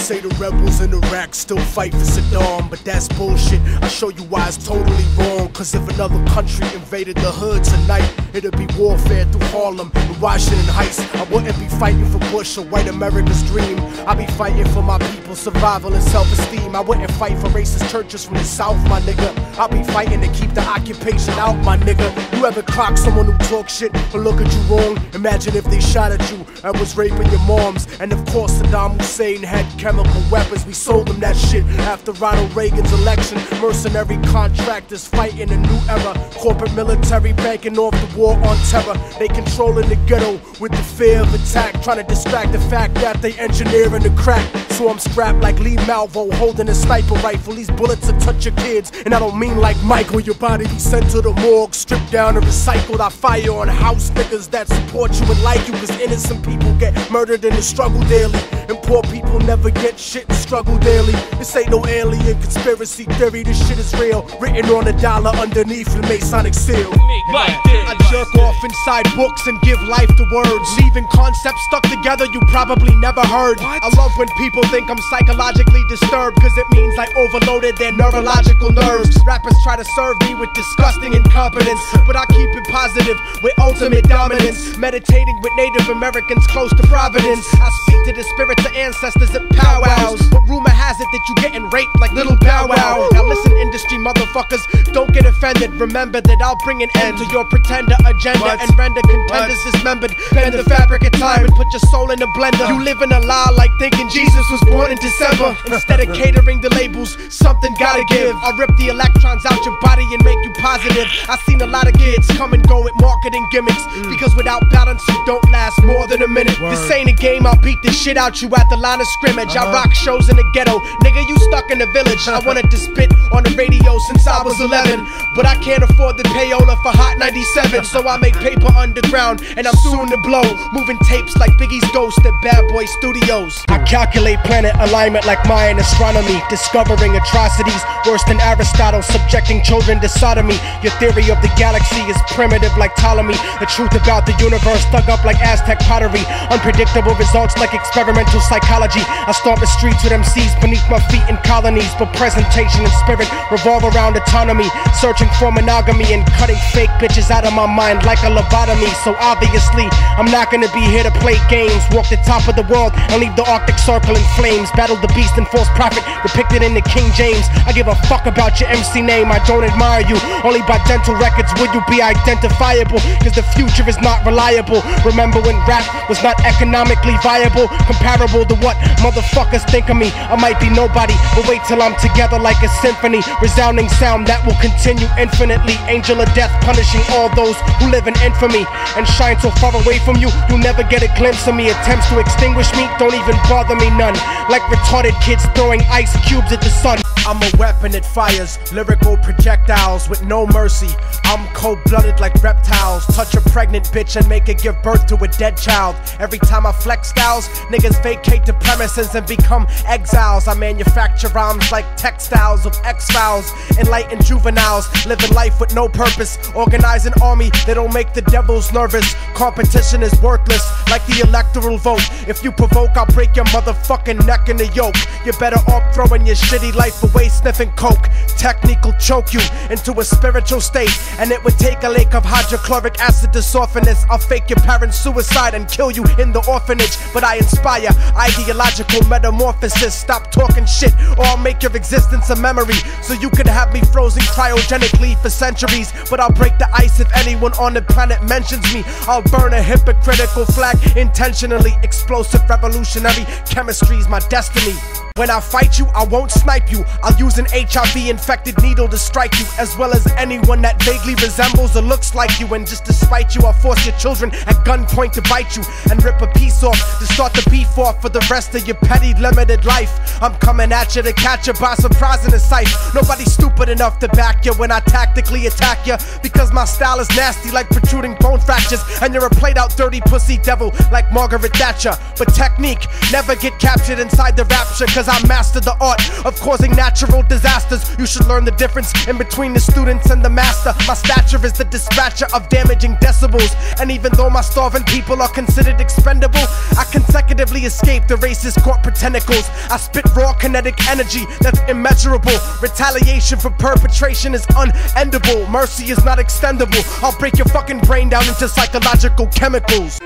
say the rebels in Iraq still fight for Saddam, but that's bullshit. I'll show you why it's totally wrong. Cause if another country invaded the hood tonight, it'd be warfare through Harlem and Washington Heights. I wouldn't be fighting for Bush or white America's dream. I'd be fighting for my people's survival and self-esteem. I wouldn't fight for racist churches from the South, my nigga. I'll be fighting to keep the occupation out, my nigga. You ever clock someone who talk shit or look at you wrong? Imagine if they shot at you and was raping your moms. And of course Saddam Hussein had chemical weapons. We sold them that shit after Ronald Reagan's election. Mercenary contractors fighting a new era. Corporate military banking off the war on terror. They controlling the ghetto with the fear of attack, trying to distract the fact that they engineering the crack. So I'm strapped like Lee Malvo, holding a sniper rifle. These bullets will touch your kids, and I don't mean like Michael. Your body be sent to the morgue, stripped down and recycled. I fire on house niggas that support you and like you, cause innocent people get murdered in the struggle daily, and poor people never get shit and struggle daily. This ain't no alien conspiracy theory, this shit is real. Written on a dollar underneath the Masonic seal. I jerk off inside books and give life to words, leaving concepts stuck together you probably never heard. I love when people think I'm psychologically disturbed, cause it means I overloaded their neurological nerves. Rappers try to serve me with disgusting incompetence, but I keep it positive with ultimate dominance. Meditating with Native Americans close to Providence, I speak to the spirits of ancestors at powwows. But rumor has it that you getting raped like Little Bow Wow. Now listen, industry motherfuckers, don't get offended. Remember that I'll bring an end to your pretender agenda and render contenders dismembered. Bend the fabric of time and put your soul in a blender. You live in a lie like thinking Jesus was born in December. Instead of catering the labels, something gotta give. I'll rip the electrons out your body and make you positive. I've seen a lot of kids come and go with marketing gimmicks, because without balance you don't last more than a minute. This ain't a game, I'll beat the shit out you at the line of scrimmage. I rock shows in the ghetto, nigga you stuck in the village. I wanted to spit on the radio since I was 11, but I can't afford the payola for Hot 97. So I make paper underground and I'm soon to blow, moving tapes like Biggie's Ghost at Bad Boy Studios. I calculate planet alignment like Mayan astronomy, discovering atrocities worse than Aristotle, subjecting children to sodomy. Your theory of the galaxy is primitive like Ptolemy. The truth about the universe dug up like Aztec pottery. Unpredictable results like experimental psychology. I stomp the streets with MCs beneath my feet in colonies, but presentation and spirit revolve around autonomy. Searching for monogamy and cutting fake bitches out of my mind like a lobotomy. So obviously I'm not gonna be here to play games, walk the top of the world and leave the Arctic Circle in flames, battle the beast and false prophet depicted in the King James. I give a fuck about your MC name, I don't admire you. Only by dental records will you be identifiable, cause the future is not reliable. Remember when rap was not economically viable, comparable to what motherfuckers think of me. I might be nobody, but wait till I'm together like a symphony, resounding sound that will continue infinitely. Angel of death punishing all those who live in infamy, and shine so far away from you, you'll never get a glimpse of me. Attempts to extinguish me don't even bother me none, like retarded kids throwing ice cubes at the sun. I'm a weapon that fires lyrical projectiles with no mercy. I'm cold-blooded like reptiles. Touch a pregnant bitch and make her give birth to a dead child. Every time I flex styles, niggas vacate the premises and become exiles. I manufacture rhymes like textiles of X-Files. Enlightened juveniles, living life with no purpose. Organize an army that'll make the devils nervous. Competition is worthless like the electoral vote. If you provoke, I'll break your motherfucking neck in the yoke. You're better off throwing your shitty life away sniffing coke. Technique will choke you into a spiritual state, and it would take a lake of hydrochloric acid to soften this. I'll fake your parents' suicide and kill you in the orphanage, but I inspire ideological metamorphosis. Stop talking shit or I'll make your existence a memory, so you could have me frozen cryogenically for centuries. But I'll break the ice if anyone on the planet mentions me. I'll burn a hypocritical flag intentionally. Explosive revolutionary chemistry's my destiny. When I fight you, I won't snipe you. I'll use an HIV-infected needle to strike you, as well as anyone that vaguely resembles or looks like you. And just to spite you, I'll force your children at gunpoint to bite you and rip a piece off to start the beef off for the rest of your petty limited life. I'm coming at you to catch you by surprise in the sight. Nobody's stupid enough to back you when I tactically attack you, because my style is nasty like protruding bone fractures, and you're a played out dirty pussy devil like Margaret Thatcher. But technique never get captured inside the rapture, cause cause I mastered the art of causing natural disasters. You should learn the difference in between the students and the master. My stature is the dispatcher of damaging decibels, and even though my starving people are considered expendable, I consecutively escape the racist corporate tentacles. I spit raw kinetic energy that's immeasurable. Retaliation for perpetration is unendable. Mercy is not extendable. I'll break your fucking brain down into psychological chemicals.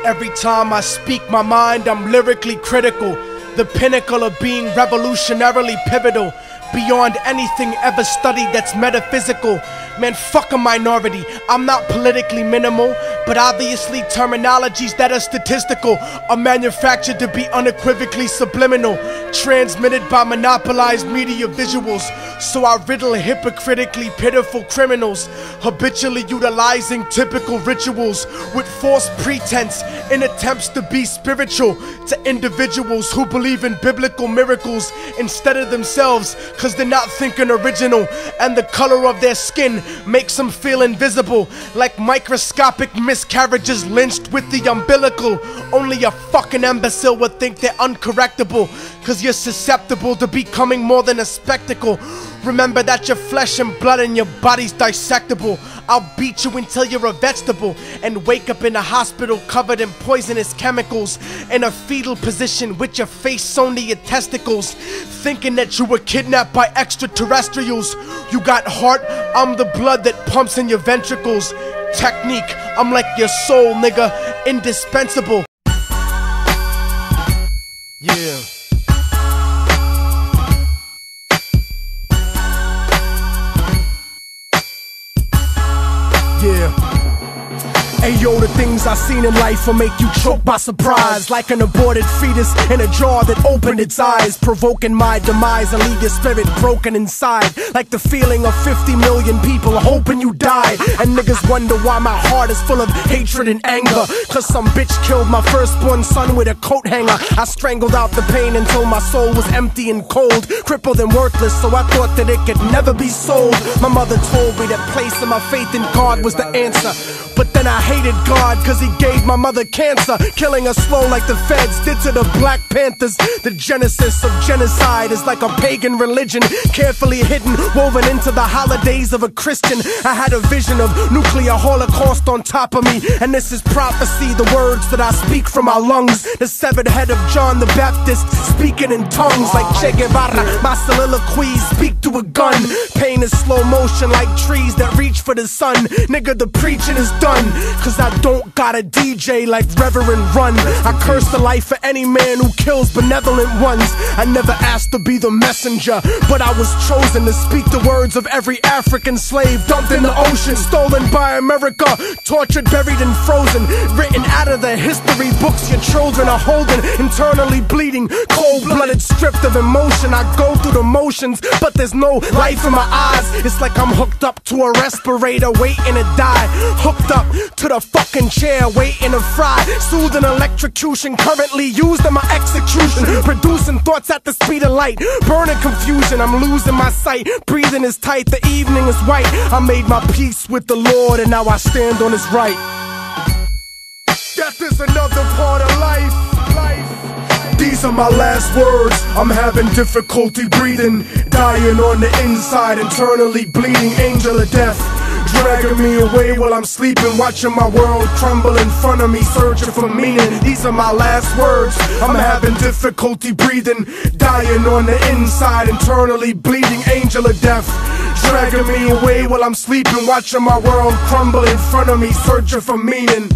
Every time I speak my mind, I'm lyrically critical, the pinnacle of being revolutionarily pivotal, beyond anything ever studied that's metaphysical. Man, fuck a minority. I'm not politically minimal, but obviously terminologies that are statistical are manufactured to be unequivocally subliminal, transmitted by monopolized media visuals. So I riddle hypocritically pitiful criminals, habitually utilizing typical rituals with false pretense in attempts to be spiritual to individuals who believe in biblical miracles instead of themselves, cause they're not thinking original, and the color of their skin makes them feel invisible, like microscopic miscarriages lynched with the umbilical. Only a fucking imbecile would think they're uncorrectable, cause you're susceptible to becoming more than a spectacle. Remember that you're flesh and blood and your body's dissectable. I'll beat you until you're a vegetable and wake up in a hospital covered in poisonous chemicals, in a fetal position with your face sewn to your testicles, thinking that you were kidnapped by extraterrestrials. You got heart, I'm the blood that pumps in your ventricles. Technique, I'm like your soul, nigga, indispensable. Yeah. Yeah. Ayo, the things I seen in life will make you choke by surprise, like an aborted fetus in a jar that opened its eyes, provoking my demise and leave your spirit broken inside, like the feeling of 50 million people hoping you die. And niggas wonder why my heart is full of hatred and anger, cause some bitch killed my firstborn son with a coat hanger. I strangled out the pain until my soul was empty and cold, crippled and worthless, so I thought that it could never be sold. My mother told me that placing my faith in God was the answer, but then I hated God cause he gave my mother cancer, killing her slow like the feds did to the Black Panthers. The genesis of genocide is like a pagan religion, carefully hidden, woven into the holidays of a Christian. I had a vision of nuclear holocaust on top of me, and this is prophecy, the words that I speak from my lungs. The severed head of John the Baptist speaking in tongues like Che Guevara. My soliloquies speak to a gun. Pain is slow motion like trees that reach for the sun. Nigga, the preaching is done, cause I don't got a DJ like Reverend Run. I curse the life of any man who kills benevolent ones. I never asked to be the messenger, but I was chosen to speak the words of every African slave dumped in the ocean, stolen by America, tortured, buried and frozen, written out of the history books your children are holding, internally bleeding, cold-blooded, stripped of emotion. I go through the motions, but there's no life in my eyes. It's like I'm hooked up to a respirator waiting to die, hooked up to the fucking chair waiting to fry, soothing electrocution currently used in my execution, producing thoughts at the speed of light, burning confusion. I'm losing my sight, breathing is tight, the evening is white. I made my peace with the Lord and now I stand on his right. Death is another part of life. These are my last words, I'm having difficulty breathing, dying on the inside, internally bleeding, angel of death, dragging me away while I'm sleeping, watching my world crumble in front of me, searching for meaning. These are my last words, I'm having difficulty breathing, dying on the inside, internally bleeding, angel of death, dragging me away while I'm sleeping, watching my world crumble in front of me, searching for meaning.